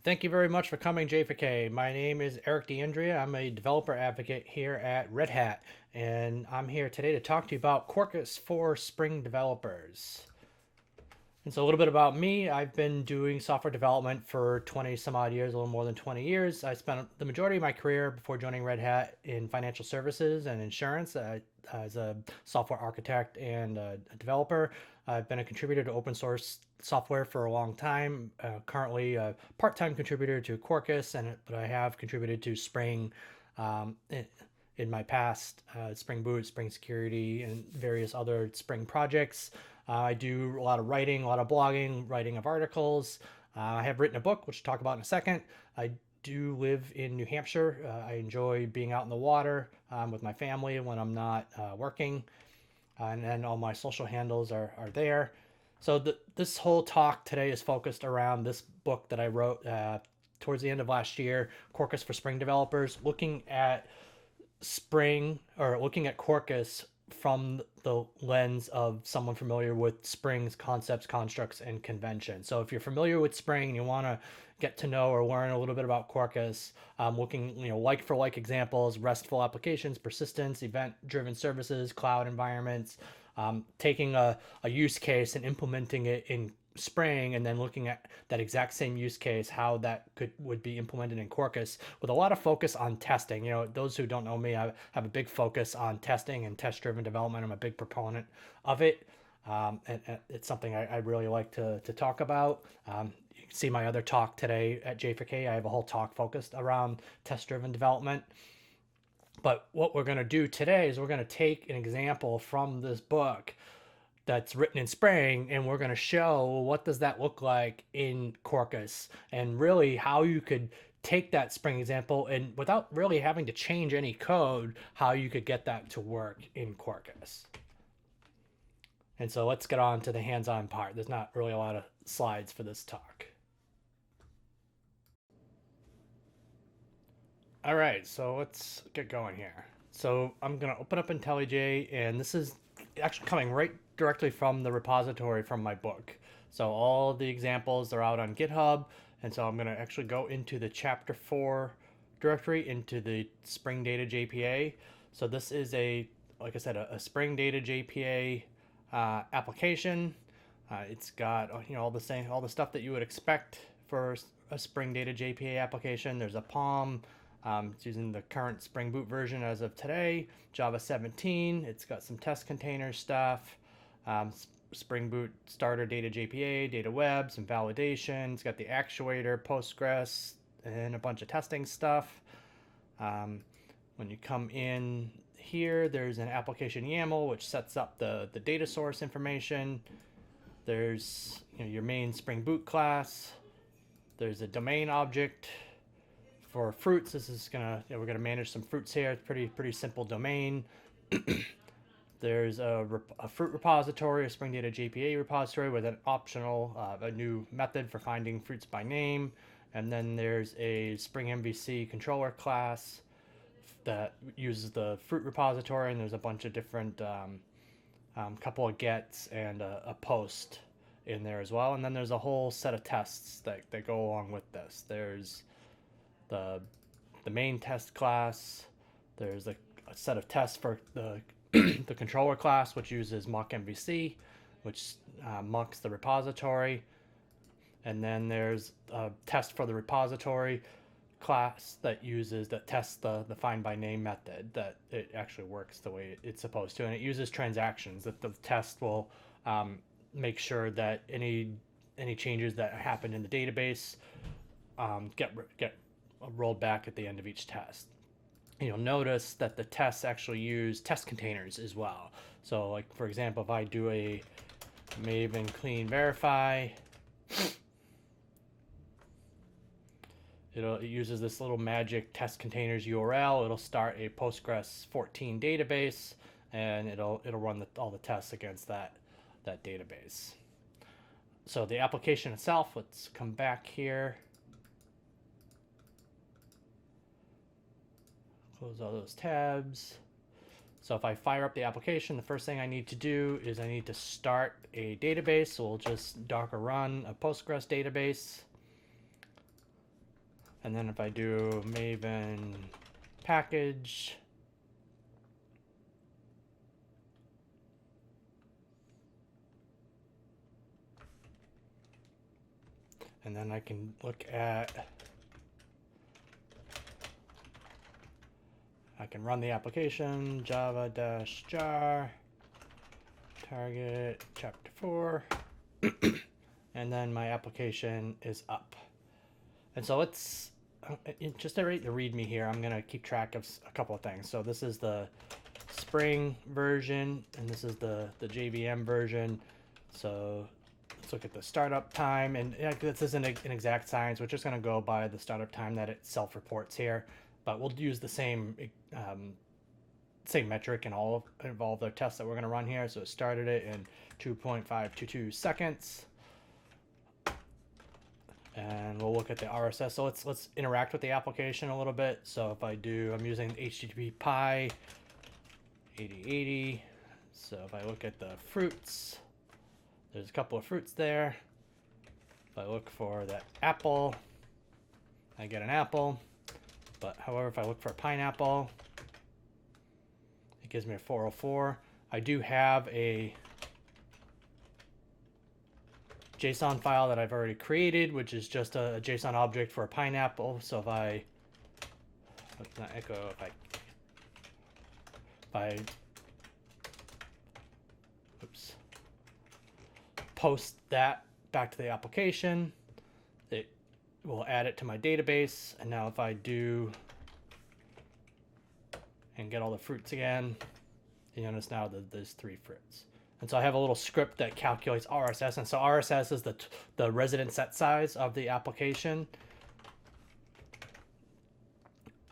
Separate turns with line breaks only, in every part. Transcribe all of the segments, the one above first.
Thank you very much for coming, J4K. My name is Eric Deandrea. I'm a developer advocate here at Red Hat, and I'm here today to talk to you about Quarkus for Spring developers. And so, a little bit about me. I've been doing software development for 20 some odd years, a little more than 20 years. I spent the majority of my career before joining Red Hat in financial services and insurance as a software architect and a developer. I've been a contributor to open source software for a long time. Currently, a part-time contributor to Quarkus, but I have contributed to Spring um, in my past, Spring Boot, Spring Security, and various other Spring projects. I do a lot of writing, a lot of blogging, writing of articles. I have written a book, which I'll talk about in a second. I do live in New Hampshire. I enjoy being out in the water with my family when I'm not working. And then all my social handles are there. So this whole talk today is focused around this book that I wrote towards the end of last year, Quarkus for Spring developers, looking at Spring or looking at Quarkus from the lens of someone familiar with Spring's concepts, constructs, and convention. So if you're familiar with Spring and you want to get to know or learn a little bit about Quarkus, looking like for like examples, RESTful applications, persistence, event-driven services, cloud environments, taking a use case and implementing it in Spring, and then looking at that exact same use case, how that would be implemented in Quarkus, with a lot of focus on testing. Those who don't know me, I have a big focus on testing and test-driven development. I'm a big proponent of it, and it's something I really like to talk about. You can see my other talk today at J4K. I have a whole talk focused around test-driven development. But what we're going to do today is we're going to take an example from this book that's written in Spring, and we're going to show what does that look like in Quarkus, and really how you could take that Spring example and without really having to change any code, how you could get that to work in Quarkus. And so let's get on to the hands-on part. There's not really a lot of slides for this talk. All right, so let's get going here. So I'm going to open up IntelliJ, and this is actually coming right directly from the repository from my book. So all the examples are out on GitHub, and so I'm going to actually go into the chapter 4 directory, into the Spring Data JPA. So this is like I said, a Spring Data JPA application. It's got all the stuff that you would expect for a Spring Data JPA application. There's a POM. It's using the current Spring Boot version as of today, Java 17. It's got some test container stuff, Spring Boot starter data JPA, data web, some validation. It's got the actuator, Postgres, and a bunch of testing stuff. When you come in here, there's an application YAML, which sets up the data source information. There's your main Spring Boot class. There's a domain object. For fruits, this is we're gonna manage some fruits here. It's pretty simple domain. There's a fruit repository, a Spring Data JPA repository with an optional a new method for finding fruits by name, and then there's a Spring MVC controller class that uses the fruit repository, and there's a bunch of different couple of gets and a post in there as well. And then there's a whole set of tests that go along with this. There's the main test class. There's a set of tests for the the controller class, which uses mock MVC, which mocks the repository. And then there's a test for the repository class that tests the find by name method, that it actually works the way it's supposed to. And it uses transactions, that the test will make sure that any changes that happen in the database get rolled back at the end of each test. You'll notice that the tests actually use test containers as well. So like, for example, if I do a maven clean verify, it uses this little magic test containers URL. It'll start a Postgres 14 database, and it'll run all the tests against that database. So the application itself, let's come back here. Close all those tabs. So if I fire up the application, the first thing I need to do is I need to start a database. So we'll just Docker run a Postgres database. And then if I do Maven package, and then I can look at, I can run the application, java-jar, target chapter 4, and then my application is up. And so let's, just to rate the README here, I'm going to keep track of a couple of things. So this is the Spring version, and this is the JVM version. So let's look at the startup time, and this isn't an exact science. We're just going to go by the startup time that it self-reports here, but we'll use the same metric in all of the tests that we're going to run here. So it started it in 2.522 seconds. And we'll look at the RSS. So let's interact with the application a little bit. So if I do, I'm using HTTP Pi 8080. So if I look at the fruits, there's a couple of fruits there. If I look for that apple, I get an apple. But however, if I look for a pineapple, it gives me a 404. I do have a JSON file that I've already created, which is just a JSON object for a pineapple. So if I, let's not echo, if I oops, post that back to the application, it will add it to my database. And now if I do and get all the fruits again, you notice now that there's 3 fruits. And so I have a little script that calculates RSS. And so RSS is the resident set size of the application.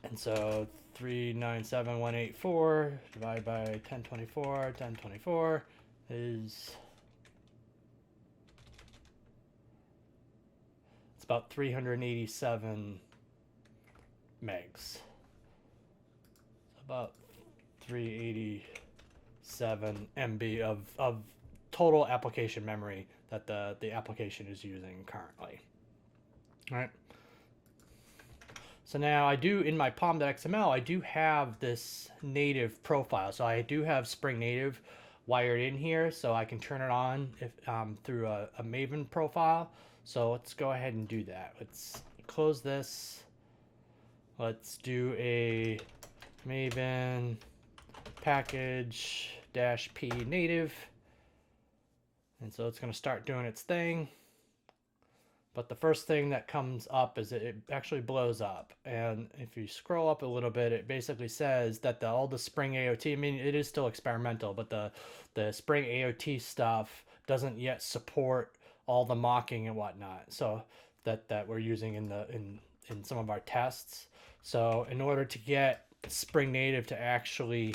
And so 397,184 divided by 1024 is, it's about 387 megs. About 387 MB of total application memory that the application is using currently. All right. So now I do, in my pom.xml, I do have this native profile. So I do have Spring Native wired in here, so I can turn it on if through a Maven profile. So let's go ahead and do that. Let's close this. Let's do a Maven package -p native. And so it's going to start doing its thing. But the first thing that comes up is it actually blows up. And if you scroll up a little bit, it basically says that all the Spring AOT, I mean, it is still experimental, but the Spring AOT stuff doesn't yet support all the mocking and whatnot. So that we're using in some of our tests. So in order to get Spring Native to actually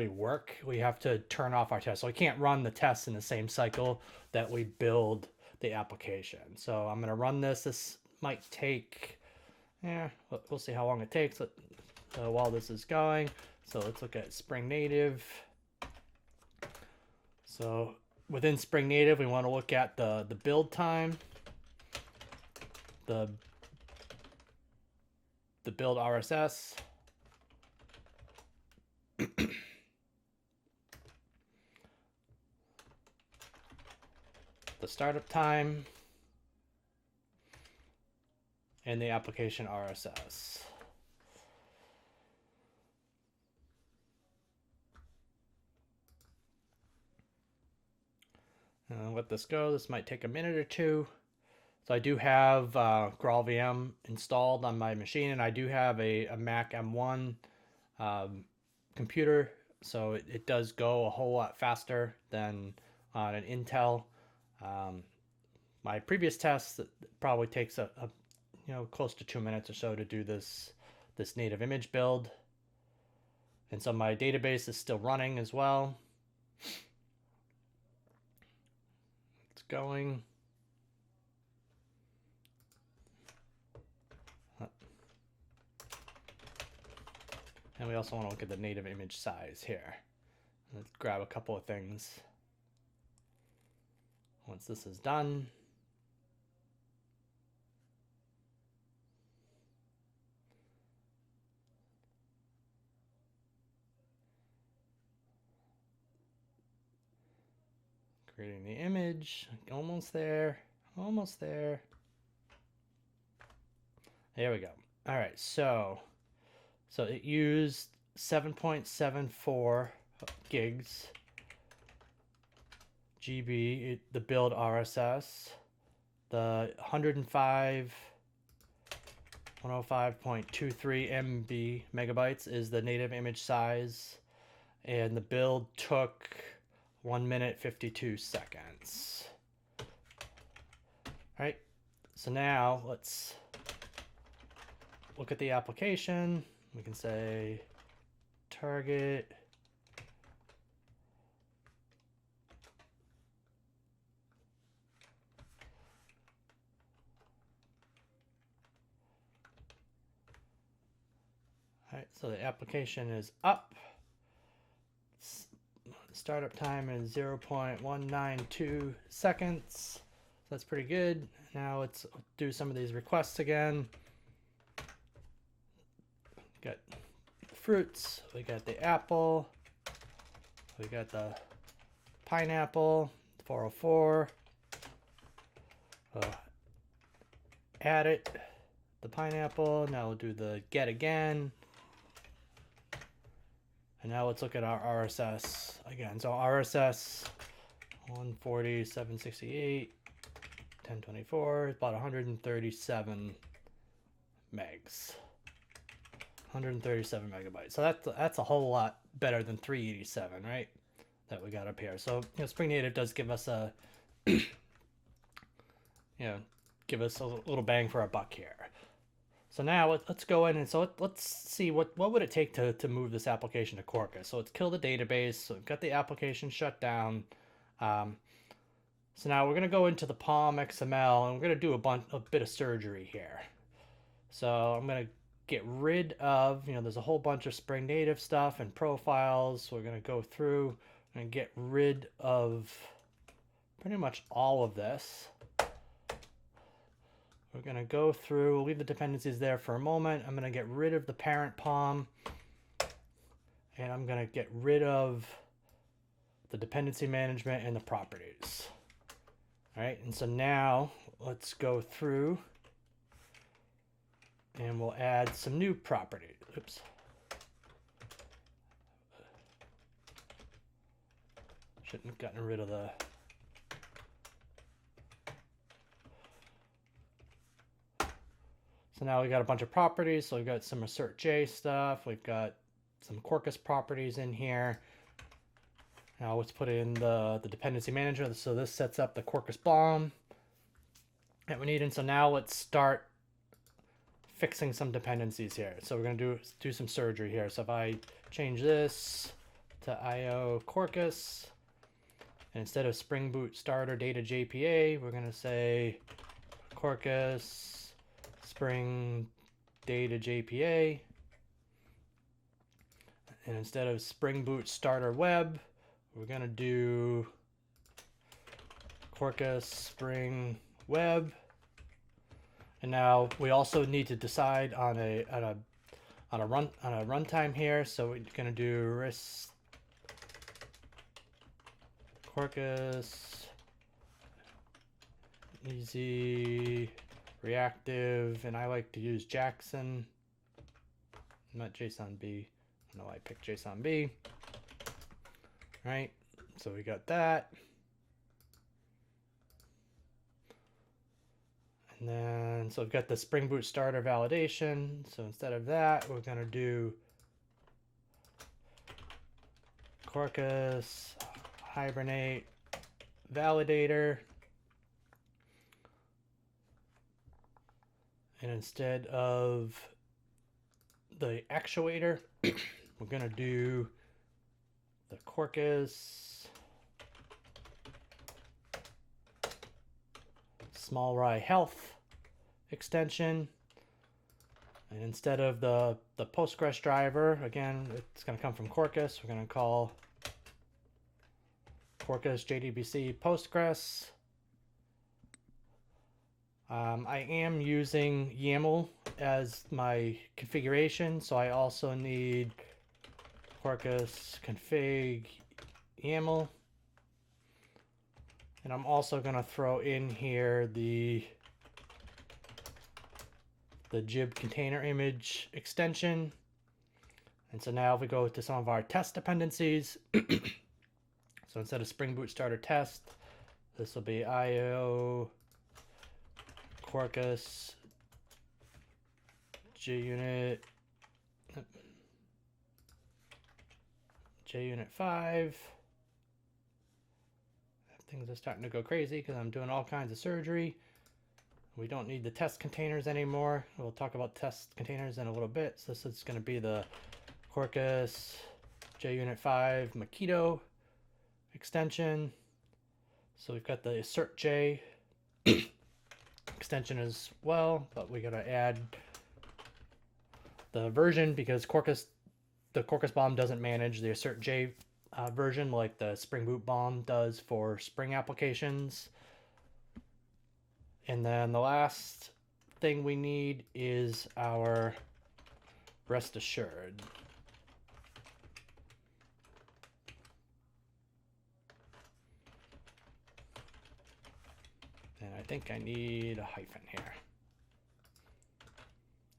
work, we have to turn off our test. So we can't run the tests in the same cycle that we build the application. So I'm going to run this. This might take, we'll see how long it takes while this is going. So let's look at Spring Native. So within Spring Native, we want to look at the build time, the build RSS, the startup time, and the application RSS. And let this go. This might take a minute or two. So I do have GraalVM installed on my machine, and I do have a Mac M1 computer, so it does go a whole lot faster than on an Intel. My previous test probably takes a close to 2 minutes or so to do this native image build. And so my database is still running as well. It's going. And we also want to look at the native image size here. Let's grab a couple of things. Once this is done, creating the image, almost there, almost there. There we go. All right, so it used 7.74 gigs GB, the build RSS, the 105.23 MB megabytes is the native image size, and the build took 1 minute 52 seconds. All right, so now let's look at the application. We can say target all right, so the application is up. Startup time is 0.192 seconds. So that's pretty good. Now let's do some of these requests again. Got the fruits, we got the apple, we got the pineapple, 404. Add it, the pineapple. Now we'll do the get again. And now let's look at our RSS again. So RSS 140, 768, 1024, about 137 megs. 137 megabytes. So that's a whole lot better than 387, right? That we got up here. So Spring Native does give us a give us a little bang for our buck here. So now let's go in and let's see what would it take to move this application to Quarkus. So let's kill the database. So we've got the application shut down. So now we're gonna go into the POM XML and we're gonna do a bit of surgery here. So I'm gonna get rid of, there's a whole bunch of Spring Native stuff and profiles. So we're gonna go through and get rid of pretty much all of this. We're going to go through, we'll leave the dependencies there for a moment. I'm going to get rid of the parent POM, and I'm going to get rid of the dependency management and the properties. All right, and so now let's go through and we'll add some new properties. Oops. Shouldn't have gotten rid of the... So now we got a bunch of properties. So we've got some assert.j stuff. We've got some Quarkus properties in here. Now let's put in the dependency manager. So this sets up the Quarkus BOM that we need. And so now let's start fixing some dependencies here. So we're going to do some surgery here. So if I change this to IO Quarkus, and instead of Spring Boot Starter Data JPA, we're going to say Quarkus Spring Data JPA, and instead of Spring Boot Starter Web, we're gonna do Quarkus Spring Web. And now we also need to decide on a runtime here. So we're gonna do RIS Quarkus Easy Reactive, and I like to use Jackson, not JSONB. I don't know why I picked JSONB. Right, so we got that. And then, so we've got the Spring Boot Starter validation. So instead of that, we're gonna do Quarkus Hibernate Validator. And instead of the actuator, we're going to do the Quarkus Small Rye Health extension. And instead of the Postgres driver, again, it's going to come from Quarkus. We're going to call Quarkus JDBC Postgres. I am using YAML as my configuration, so I also need Quarkus config YAML. And I'm also going to throw in here the jib container image extension. And so now if we go to some of our test dependencies, so instead of Spring Boot starter test, this will be IO Quarkus JUnit 5. Things are starting to go crazy because I'm doing all kinds of surgery. We don't need the test containers anymore. We'll talk about test containers in a little bit. So this is going to be the Quarkus JUnit 5 Makito extension. So we've got the assert J extension as well, but we got to add the version because the Quarkus bomb doesn't manage the assert J version like the Spring Boot bomb does for Spring applications. And then the last thing we need is our rest assured. And I think I need a hyphen here.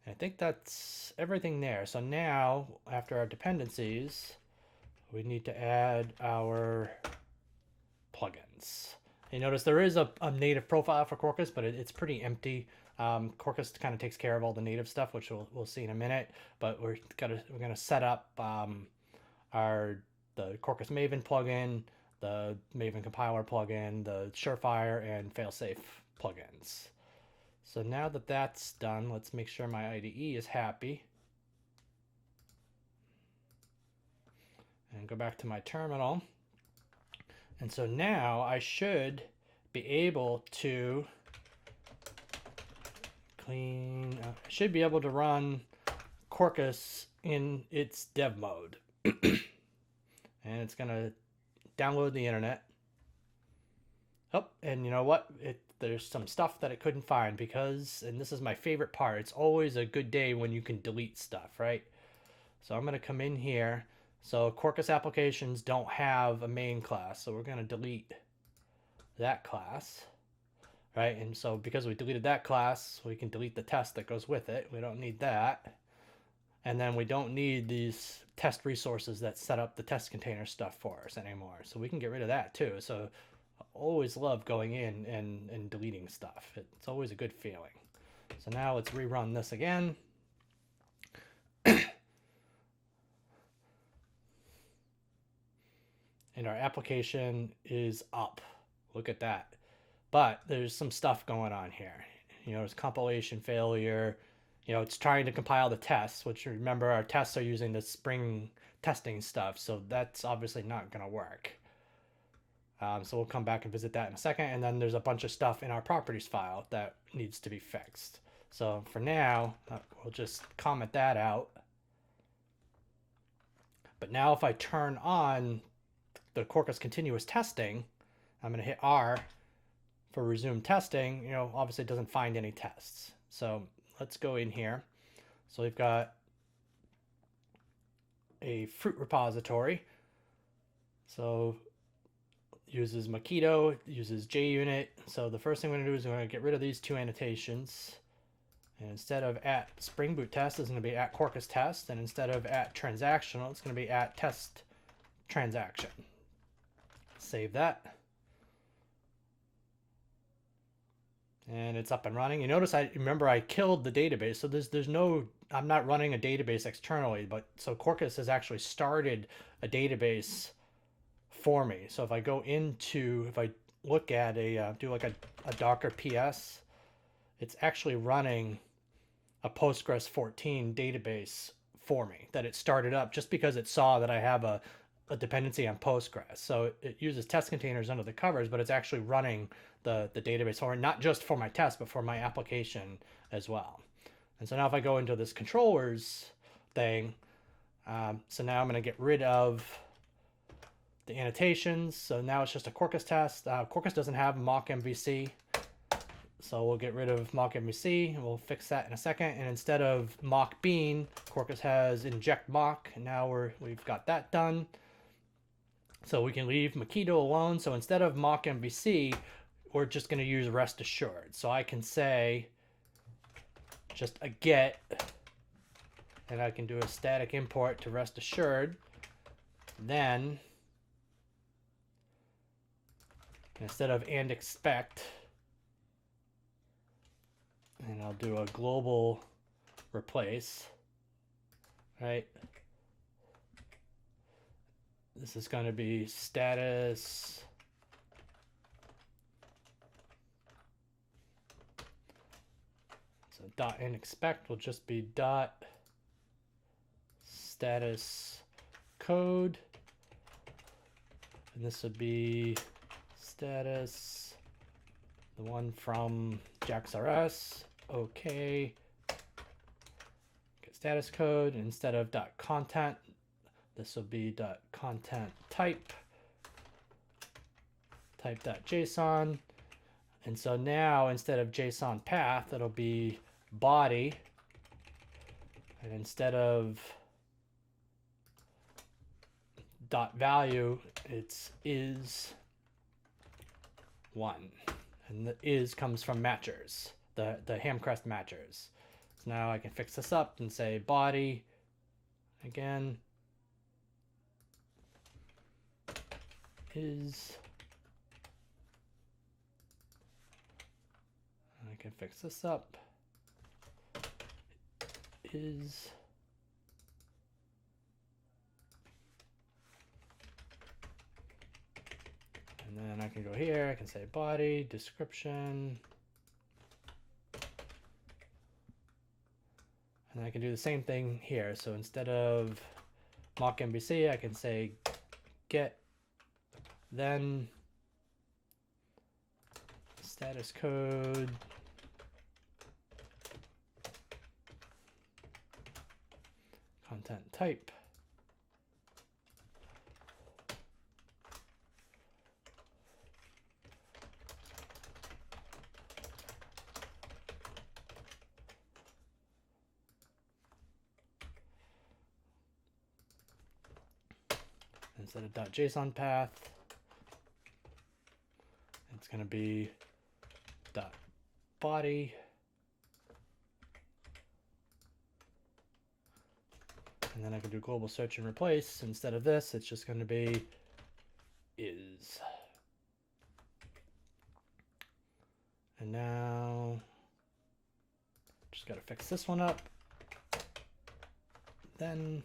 And I think that's everything there. So now, after our dependencies, we need to add our plugins. You notice there is a native profile for Quarkus, but it's pretty empty. Quarkus kind of takes care of all the native stuff, which we'll see in a minute. But we're gonna set up the Quarkus Maven plugin, the Maven compiler plugin, the Surefire and Failsafe plugins. So now that that's done, let's make sure my IDE is happy. And go back to my terminal. And so now I should be able to should be able to run Quarkus in its dev mode. And it's going to download the internet. Oh, and you know what? There's some stuff that it couldn't find because, and this is my favorite part, it's always a good day when you can delete stuff, right? So I'm going to come in here. So Quarkus applications don't have a main class, so we're going to delete that class, right? And so because we deleted that class, we can delete the test that goes with it. We don't need that. And then we don't need these test resources that set up the test container stuff for us anymore. So we can get rid of that too. So I always love going in and deleting stuff. It's always a good feeling. So now let's rerun this again. And our application is up. Look at that. But there's some stuff going on here. You know, there's compilation failure. You know, it's trying to compile the tests, which remember our tests are using the Spring testing stuff. So that's obviously not going to work. So we'll come back and visit that in a second. And then there's a bunch of stuff in our properties file that needs to be fixed. So for now, we'll just comment that out. But now if I turn on the Quarkus continuous testing, I'm going to hit R for resume testing. You know, obviously it doesn't find any tests. So let's go in here. So we've got a fruit repository. So uses Makito, uses JUnit. So the first thing we're going to do is we're going to get rid of these two annotations. And instead of at Spring Boot test, it's going to be at Quarkus test. And instead of at transactional, it's going to be at test transaction. Save that. And it's up and running. You notice remember I killed the database. So there's no, I'm not running a database externally, but so Quarkus has actually started a database for me. So if I go into, if I look at do like a Docker PS, it's actually running a Postgres 14 database for me that it started up just because it saw that I have a dependency on Postgres. So it uses test containers under the covers, but it's actually running the database for not just for my test, but for my application as well. And so now if I go into this controllers thing, so now I'm going to get rid of the annotations. So now it's just a Quarkus test. Quarkus doesn't have mock MVC. So we'll get rid of mock MVC, and we'll fix that in a second. And instead of mock bean, Quarkus has inject mock, and now we've got that done. So we can leave Makito alone. So instead of mock MVC, we're just going to use rest assured. So I can say just a get, and I can do a static import to rest assured. Then instead of and expect, and I'll do a global replace, right? This is going to be status so dot and expect will just be dot status code, and this would be status, the one from JaxRS. Okay, get status code, and instead of dot content, this will be dot content type dot JSON. And so now instead of JSON path, it'll be body, and instead of dot value, it's is one, and the is comes from matchers, the Hamcrest matchers. So now I can fix this up and say body again is, I can fix this up, is and then I can go here, I can say body, description, and I can do the same thing here. So instead of mock MVC, I can say get, then status code, content type, instead of .json path, it's going to be .body, and then I can do global search and replace. Instead of this, it's just going to be is. And now just got to fix this one up. Then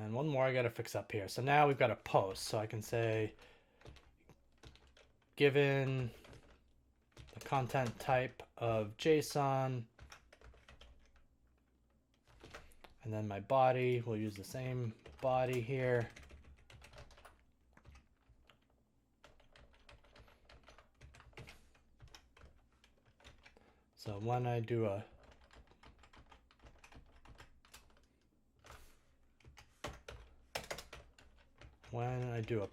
and one more I got to fix up here. So now we've got a post. So I can say, given the content type of JSON, and then my body, we'll use the same body here. So when I do a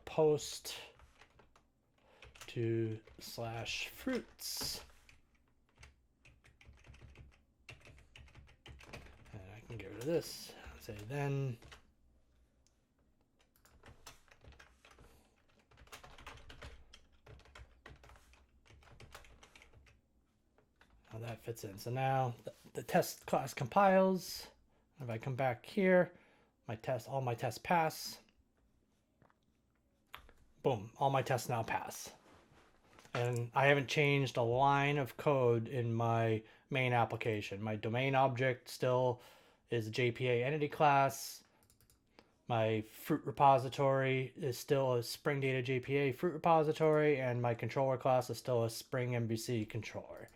post to /fruits, and I can get rid of this, say then how that fits in. So now the test class compiles. If I come back here, all my tests pass. Boom, all my tests now pass. And I haven't changed a line of code in my main application. My domain object still is a JPA entity class. My fruit repository is still a Spring Data JPA fruit repository, and my controller class is still a Spring MVC controller.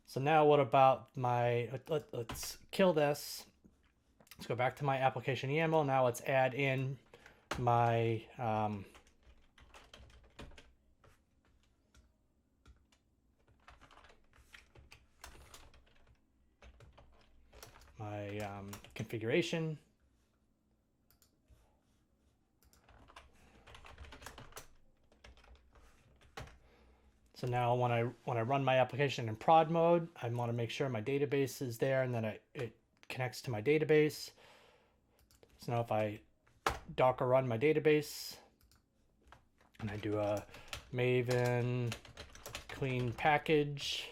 So now what about my, let's kill this. Let's go back to my application YAML. Now let's add in my configuration. So now when I run my application in prod mode, I want to make sure my database is there and that it connects to my database. So now if I Docker run my database and I do a Maven clean package,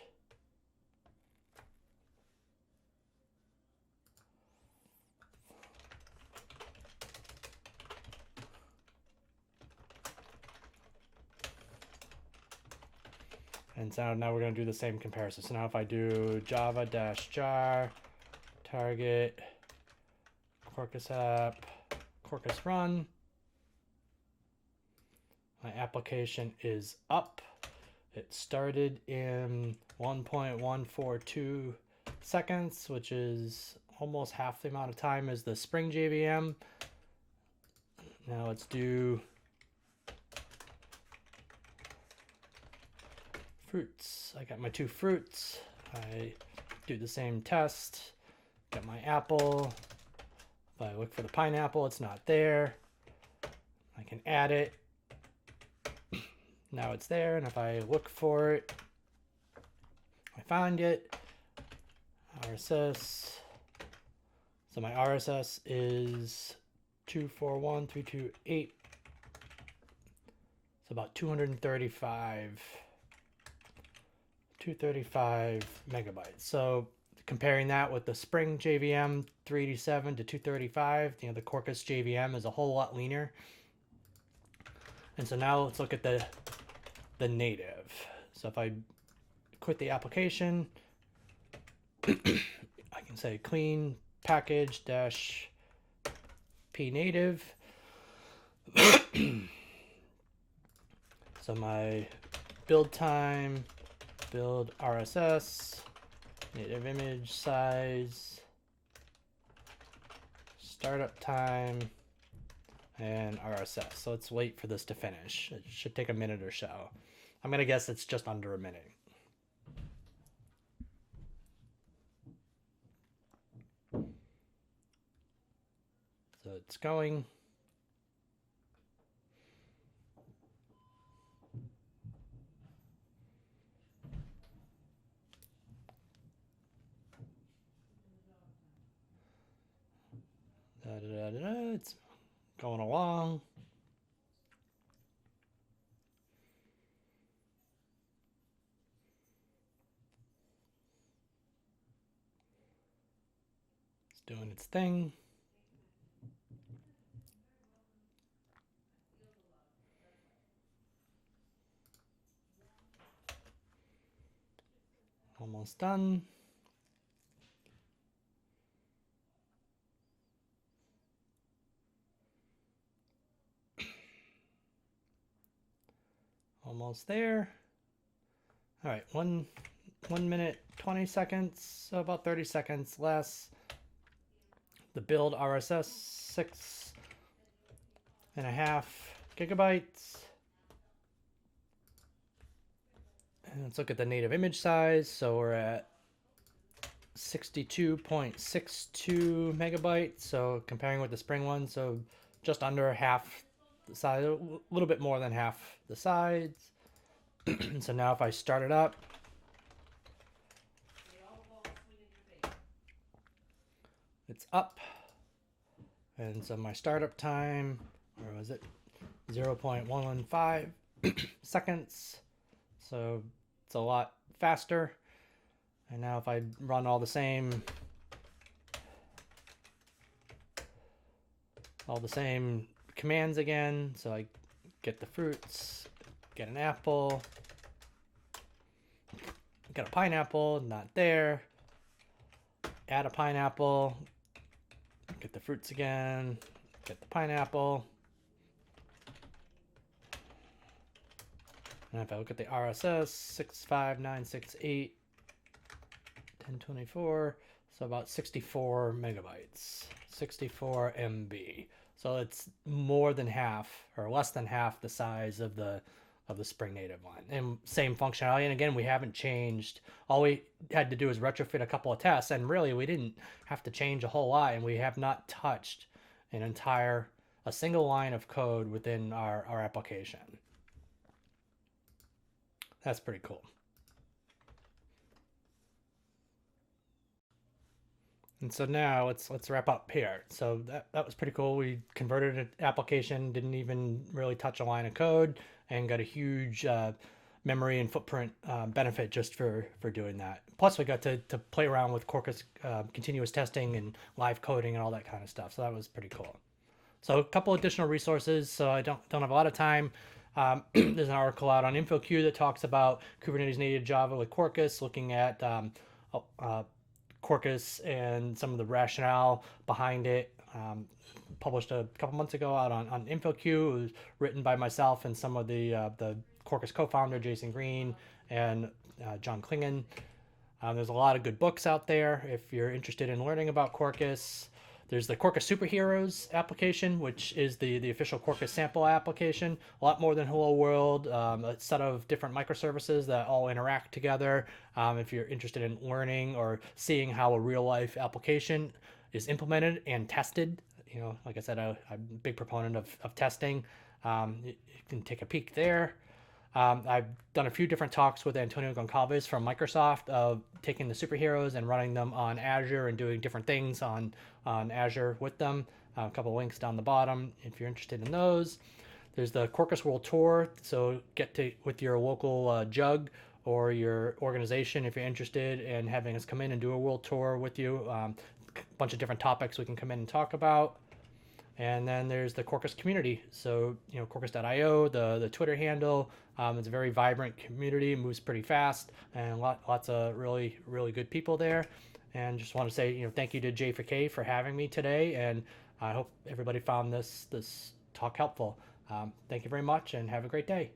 and so now we're going to do the same comparison. So now if I do java-jar target Quarkus app Quarkus run, my application is up. It started in 1.142 seconds, which is almost half the amount of time as the Spring JVM. Now let's do fruits. I got my 2 fruits. I do the same test. Got my apple. If I look for the pineapple, it's not there. I can add it. Now it's there, and if I look for it, I find it. RSS. So my RSS is 241.328. It's about 235 megabytes. So comparing that with the Spring JVM 387 to 235, you know, the Quarkus JVM is a whole lot leaner. And so now let's look at the native. So if I quit the application, I can say clean package dash p native. So my build time, build RSS, native image size, startup time, and RSS. So let's wait for this to finish. It should take a minute or so. I'm gonna guess it's just under a minute. So it's going. It's going along. It's doing its thing. Almost done. Almost there. All right, one minute, 20 seconds, so about 30 seconds less. The build RSS 6.5 gigabytes. And let's look at the native image size. So we're at 62.62 megabytes. So comparing with the Spring one, so just under half the size, a little bit more than half the size. So now if I start it up, it's up. And so my startup time, where was it? 0.115 seconds. So it's a lot faster. And now if I run all the same commands again, so I get the fruits, get an apple, get a pineapple, not there, add a pineapple, get the fruits again, get the pineapple. And if I look at the RSS, 65968, 1024, so about 64 megabytes, 64 MB. So it's more than half, or less than half the size of the of the Spring Native one, and same functionality. And again, we haven't changed. All we had to do is retrofit a couple of tests, and really we didn't have to change a whole lot, and we have not touched a single line of code within our application. That's pretty cool. And so now let's wrap up here. So that was pretty cool. We converted an application, didn't even really touch a line of code, and got a huge memory and footprint benefit just for doing that. Plus, we got to play around with Quarkus continuous testing and live coding and all that kind of stuff. So that was pretty cool. So a couple additional resources. So I don't have a lot of time. There's an article out on InfoQ that talks about Kubernetes native Java with Quarkus, looking at Quarkus and some of the rationale behind it. Published a couple months ago out on InfoQ. It was written by myself and some of the Quarkus co-founder Jason Green and John Klingen. There's a lot of good books out there if you're interested in learning about Quarkus. There's the Quarkus Superheroes application, which is the official Quarkus sample application. A lot more than Hello World, a set of different microservices that all interact together. If you're interested in learning or seeing how a real life application is implemented and tested, like I said, I'm a big proponent of testing. You can take a peek there. I've done a few different talks with Antonio Goncalves from Microsoft of taking the superheroes and running them on Azure and doing different things on Azure with them. A couple of links down the bottom if you're interested in those. There's the Quarkus World Tour, so get to with your local JUG or your organization if you're interested in having us come in and do a world tour with you. A bunch of different topics we can come in and talk about. And then there's the Quarkus community. So, Quarkus.io, the Twitter handle. It's a very vibrant community, it moves pretty fast, and lots of really, really good people there. And just want to say, thank you to J4K for having me today. And I hope everybody found this talk helpful. Thank you very much and have a great day.